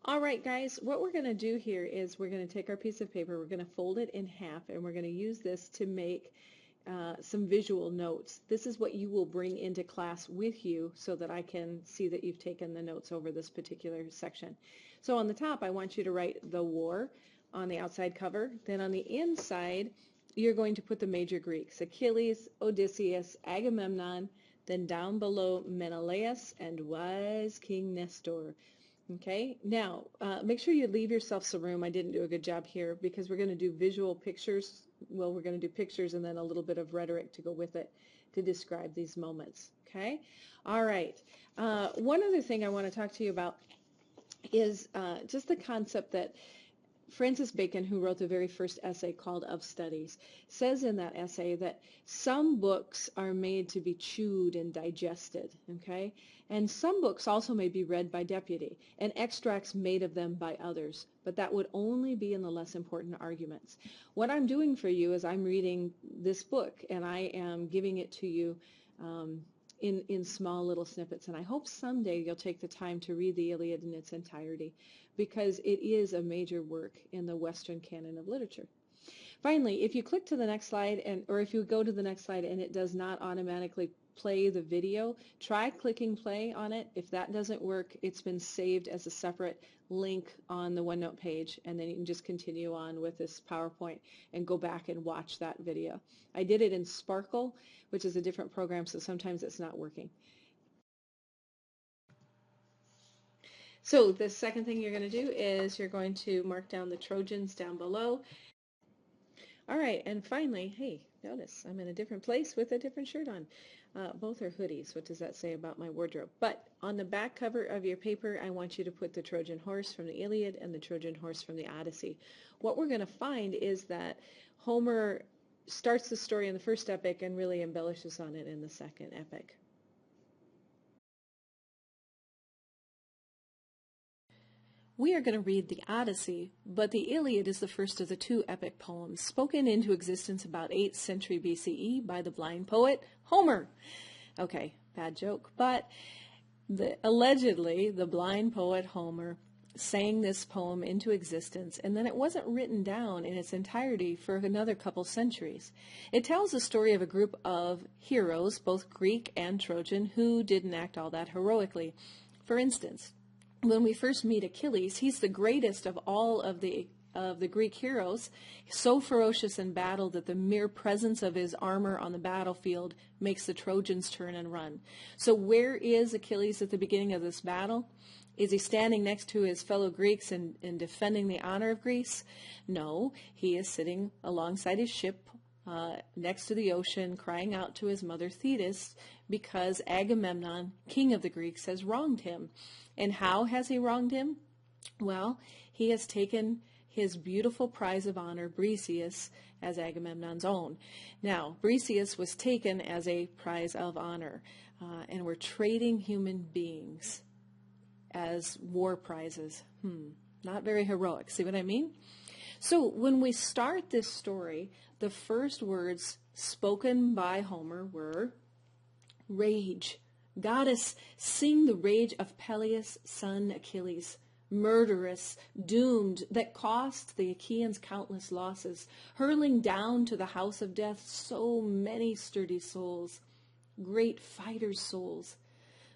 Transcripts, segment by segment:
All right, guys, what we're going to do here is we're going to take our piece of paper, we're going to fold it in half, and we're going to use this to make some visual notes. This is what you will bring into class with you so that I can see that you've taken the notes over this particular section. So on the top, I want you to write the war on the outside cover. Then on the inside, you're going to put the major Greeks: Achilles, Odysseus, Agamemnon, then down below Menelaus and wise King Nestor. Okay, now make sure you leave yourself some room. I didn't do a good job here because we're going to do visual pictures. Well, we're going to do pictures and then a little bit of rhetoric to go with it to describe these moments. Okay, all right. One other thing I want to talk to you about is just the concept that Francis Bacon, who wrote the very first essay called Of Studies, says in that essay that some books are made to be chewed and digested, okay? And some books also may be read by deputy, and extracts made of them by others, but that would only be in the less important arguments. What I'm doing for you is I'm reading this book, and I am giving it to you in small little snippets, and I hope someday you'll take the time to read the Iliad in its entirety, because it is a major work in the Western canon of literature. Finally, if you click to the next slide, or if you go to the next slide and it does not automatically play the video, try clicking play on it. If that doesn't work, it's been saved as a separate link on the OneNote page, and then you can just continue on with this PowerPoint and go back and watch that video. I did it in Sparkle, which is a different program, so sometimes it's not working. So the second thing you're going to do is you're going to mark down the Trojans down below. All right, and finally, hey, notice I'm in a different place with a different shirt on. Both are hoodies. What does that say about my wardrobe? But on the back cover of your paper, I want you to put the Trojan horse from the Iliad and the Trojan horse from the Odyssey. What we're going to find is that Homer starts the story in the first epic and really embellishes on it in the second epic. We are going to read the Odyssey, but the Iliad is the first of the two epic poems spoken into existence about 8th century BCE by the blind poet Homer. Okay, bad joke, but allegedly the blind poet Homer sang this poem into existence, and then it wasn't written down in its entirety for another couple centuries. It tells the story of a group of heroes, both Greek and Trojan, who didn't act all that heroically. For instance, when we first meet Achilles, he's the greatest of all of the Greek heroes, so ferocious in battle that the mere presence of his armor on the battlefield makes the Trojans turn and run. So where is Achilles at the beginning of this battle? Is he standing next to his fellow Greeks and defending the honor of Greece? No, he is sitting alongside his ship next to the ocean, crying out to his mother Thetis because Agamemnon, king of the Greeks, has wronged him. And how has he wronged him? Well, he has taken his beautiful prize of honor, Briseis, as Agamemnon's own. Now, Briseis was taken as a prize of honor, and we're trading human beings as war prizes. Not very heroic. See what I mean? So when we start this story, the first words spoken by Homer were rage. Goddess, sing the rage of Peleus' son Achilles, murderous, doomed, that cost the Achaeans countless losses, hurling down to the house of death so many sturdy souls, great fighters' souls,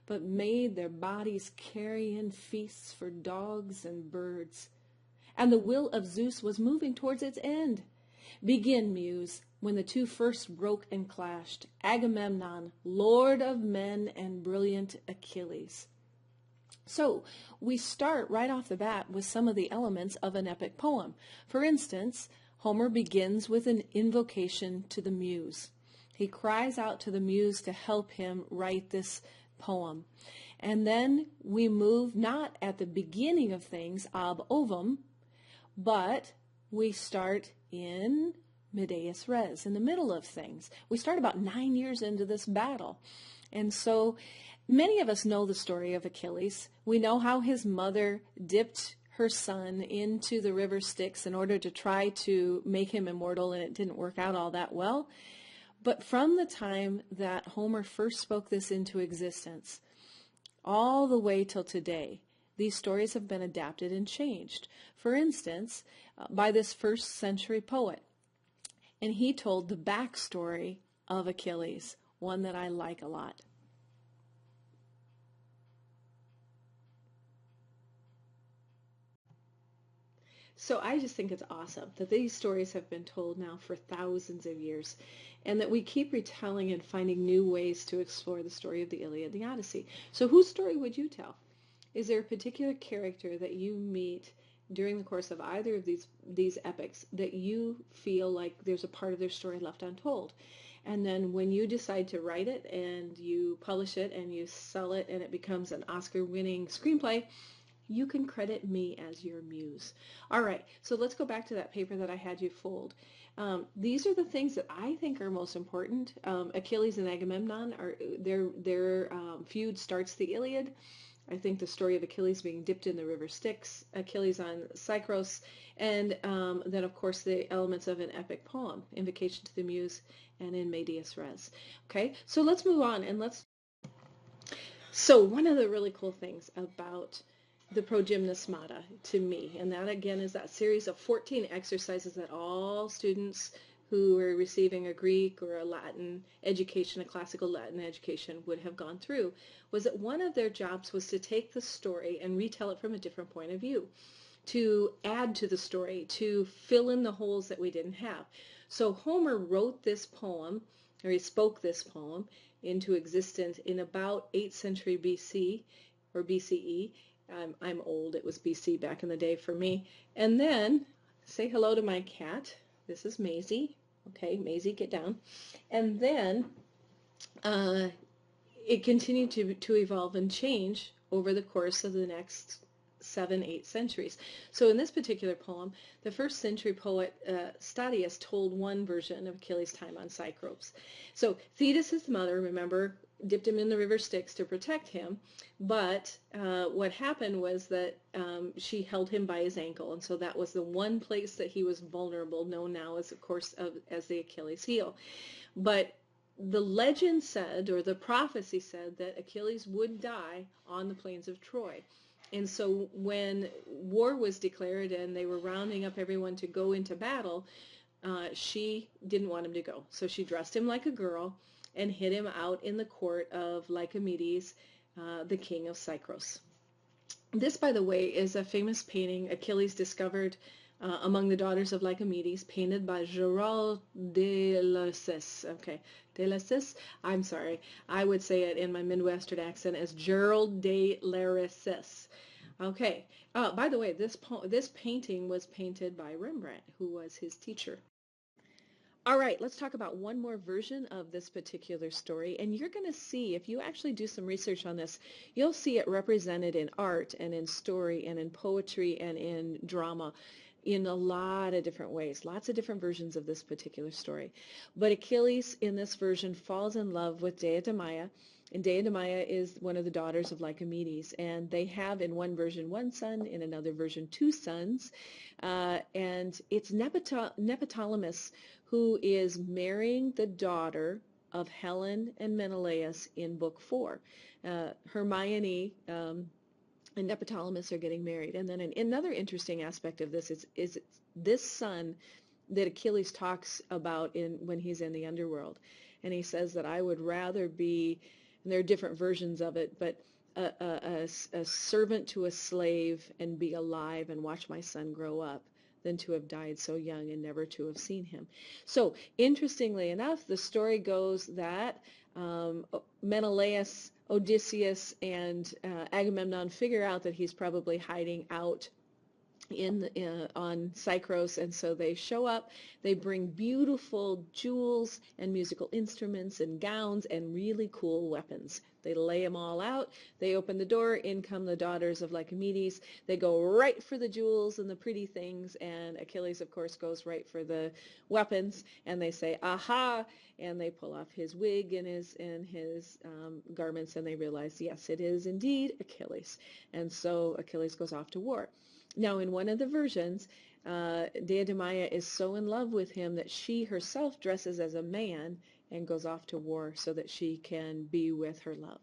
but made their bodies carrion feasts for dogs and birds. And the will of Zeus was moving towards its end. Begin, Muse, when the two first broke and clashed, Agamemnon, lord of men, and brilliant Achilles. So we start right off the bat with some of the elements of an epic poem. For instance, Homer begins with an invocation to the Muse. He cries out to the Muse to help him write this poem. And then we move not at the beginning of things, ab ovum, but we start in medias res, in the middle of things. We start about 9 years into this battle. And so many of us know the story of Achilles. We know how his mother dipped her son into the river Styx in order to try to make him immortal, and it didn't work out all that well. But from the time that Homer first spoke this into existence, all the way till today, these stories have been adapted and changed. For instance, by this first century poet. And he told the backstory of Achilles, one that I like a lot. So I just think it's awesome that these stories have been told now for thousands of years, and that we keep retelling and finding new ways to explore the story of the Iliad and the Odyssey. So whose story would you tell? Is there a particular character that you meet during the course of either of these epics that you feel like there's a part of their story left untold? And then when you decide to write it and you publish it and you sell it and it becomes an Oscar-winning screenplay, you can credit me as your muse. All right, so let's go back to that paper that I had you fold. These are the things that I think are most important. Achilles and Agamemnon, their feud starts the Iliad. I think the story of Achilles being dipped in the river Styx, Achilles on Cycros, and then of course the elements of an epic poem, Invocation to the Muse and In Medias Res. Okay, so let's move on and So one of the really cool things about the Progymnasmata to me, and that again is that series of 14 exercises that all students who are receiving a Greek or a Latin education, a classical Latin education, would have gone through, was that one of their jobs was to take the story and retell it from a different point of view, to add to the story, to fill in the holes that we didn't have. So Homer wrote this poem, or he spoke this poem into existence in about 8th century BC or BCE. I'm old. It was BC back in the day for me. And then, say hello to my cat. This is Maisie. Okay, Maisie, get down. And then it continued to evolve and change over the course of the next 7, 8 centuries. So in this particular poem, the first century poet Statius told one version of Achilles' time on Cycropes. So Thetis, his mother, remember, dipped him in the river Styx to protect him, but what happened was that she held him by his ankle, and so that was the one place that he was vulnerable, known now as, of course, as the Achilles heel. But the legend said, or the prophecy said, that Achilles would die on the plains of Troy. And so when war was declared and they were rounding up everyone to go into battle, she didn't want him to go. So she dressed him like a girl and hid him out in the court of Lycomedes, the king of Cycros. This, by the way, is a famous painting Achilles discovered among the daughters of Lycomedes, painted by Gérald de Lassus. Okay, de Lassus. I'm sorry. I would say it in my Midwestern accent as Gerald de Lassus. Okay. By the way, this painting was painted by Rembrandt, who was his teacher. All right, let's talk about one more version of this particular story, and you're going to see, if you actually do some research on this, you'll see it represented in art and in story and in poetry and in drama in a lot of different ways, lots of different versions of this particular story. But Achilles in this version falls in love with Deiodamia, and Deiodamia is one of the daughters of Lycomedes, and they have in one version one son, in another version two sons, and it's Neoptolemus who is marrying the daughter of Helen and Menelaus in Book 4. Hermione and Neoptolemus are getting married. And then another interesting aspect of this is this son that Achilles talks about when he's in the underworld. And he says that I would rather be, and there are different versions of it, but a servant to a slave and be alive and watch my son grow up than to have died so young and never to have seen him. So interestingly enough, the story goes that Menelaus, Odysseus, and Agamemnon figure out that he's probably hiding out on Cycros, and so they show up. They bring beautiful jewels and musical instruments and gowns and really cool weapons. They lay them all out. They open the door. In come the daughters of Lycomedes. They go right for the jewels and the pretty things, and Achilles, of course, goes right for the weapons. And they say, "Aha!" And they pull off his wig and his garments, and they realize, yes, it is indeed Achilles. And so Achilles goes off to war. Now, in one of the versions, Deiodamia is so in love with him that she herself dresses as a man and goes off to war so that she can be with her love.